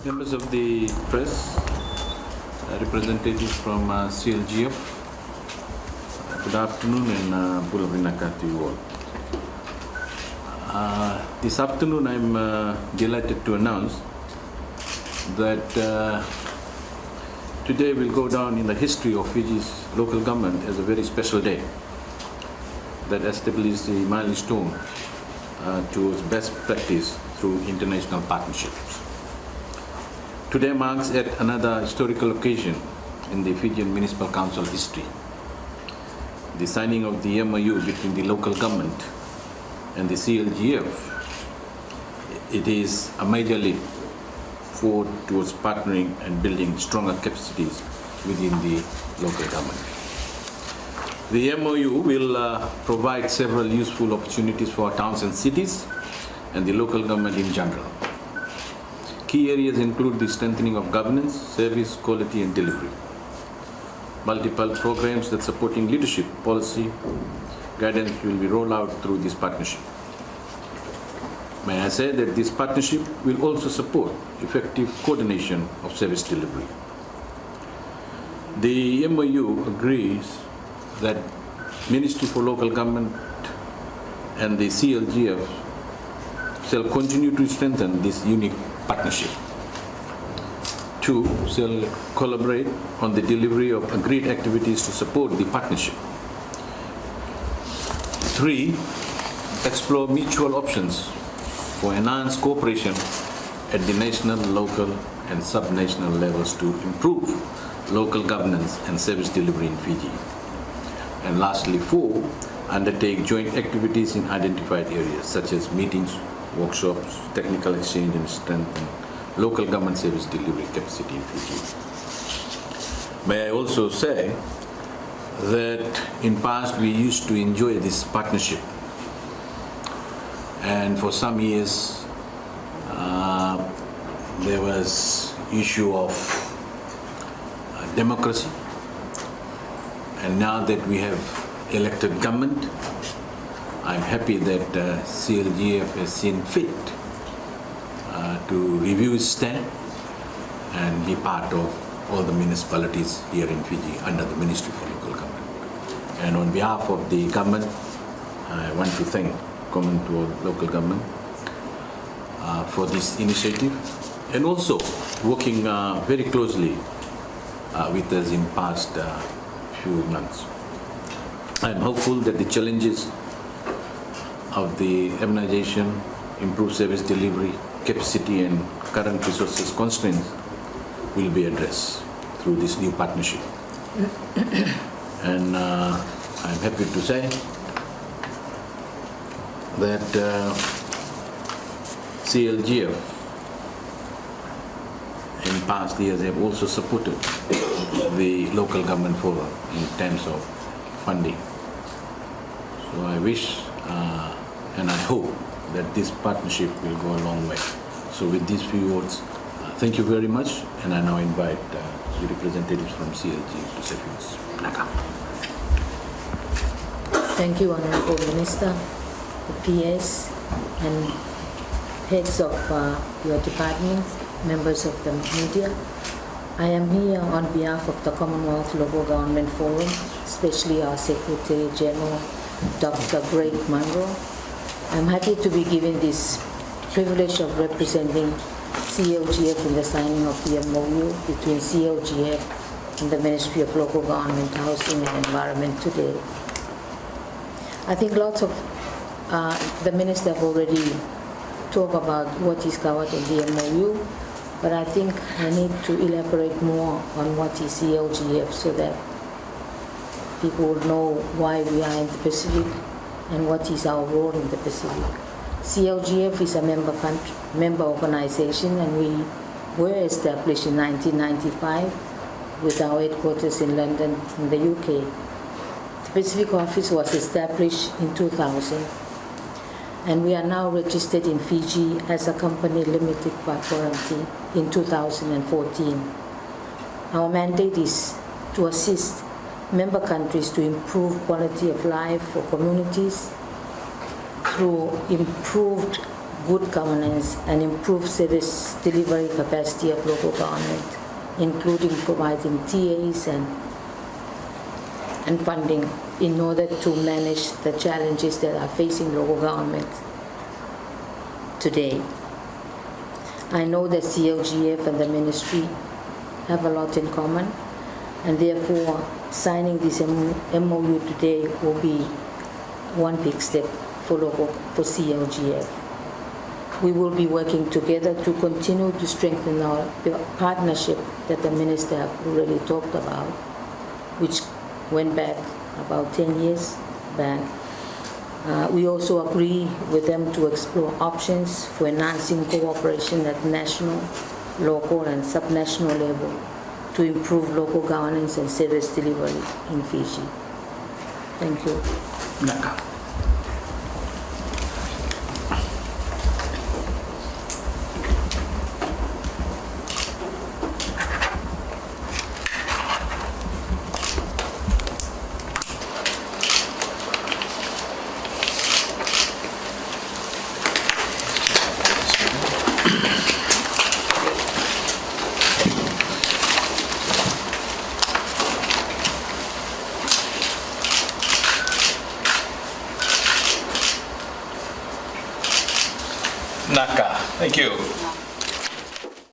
Members of the press, representatives from CLGF, good afternoon and Bula Vinaka to you all. This afternoon I'm delighted to announce that today will go down in the history of Fiji's local government as a very special day that establishes the milestone towards best practice through international partnerships. Today marks yet another historical occasion in the Fijian Municipal Council history. The signing of the MOU between the local government and the CLGF. It is a major leap forward towards partnering and building stronger capacities within the local government. The MOU will provide several useful opportunities for our towns and cities and the local government in general. Key areas include the strengthening of governance, service, quality and delivery. Multiple programs that supporting leadership, policy, guidance will be rolled out through this partnership. May I say that this partnership will also support effective coordination of service delivery. The MOU agrees that Ministry for Local Government and the CLGF shall continue to strengthen this unique partnership. 2, shall collaborate on the delivery of agreed activities to support the partnership. 3, explore mutual options for enhanced cooperation at the national, local and sub-national levels to improve local governance and service delivery in Fiji. And lastly, 4, undertake joint activities in identified areas such as meetings, workshops, technical exchange and strengthen local government service delivery capacity in Fiji. May I also say that in past we used to enjoy this partnership, and for some years there was issue of democracy, and now that we have elected government, I'm happy that CLGF has seen fit to review its stand and be part of all the municipalities here in Fiji under the Ministry for Local Government. And on behalf of the government, I want to thank Commonwealth local government for this initiative and also working very closely with us in past few months. I'm hopeful that the challenges of the urbanization, improved service delivery, capacity and current resources constraints will be addressed through this new partnership. And I'm happy to say that CLGF in past years have also supported the local government forum in terms of funding. So I wish and I hope that this partnership will go a long way. So with these few words, thank you very much, and I now invite the representatives from CLG to say words. Thank you, Honorable Minister, the PS, and heads of your departments, members of the media. I am here on behalf of the Commonwealth Local Government Forum, especially our Secretary General, Dr. Greg Munro. I'm happy to be given this privilege of representing CLGF in the signing of the MOU between CLGF and the Ministry of Local Government, Housing and Environment today. I think lots of the minister have already talked about what is covered in the MOU, but I think I need to elaborate more on what is CLGF so that people will know why we are in the Pacific and what is our role in the Pacific. CLGF is a member organization, and we were established in 1995 with our headquarters in London, in the UK. The Pacific office was established in 2000, and we are now registered in Fiji as a company limited by warranty in 2014. Our mandate is to assist member countries to improve quality of life for communities through improved good governance and improve service delivery capacity of local government, including providing TAs and funding in order to manage the challenges that are facing local government today. I know that CLGF and the ministry have a lot in common, and therefore signing this MOU today will be one big step for CLGF. We will be working together to continue to strengthen our partnership that the minister have already talked about, which went back about 10 years back. We also agree with them to explore options for enhancing cooperation at national, local, and subnational level to improve local governance and service delivery in Fiji. Thank you. Naka. Naka, thank you.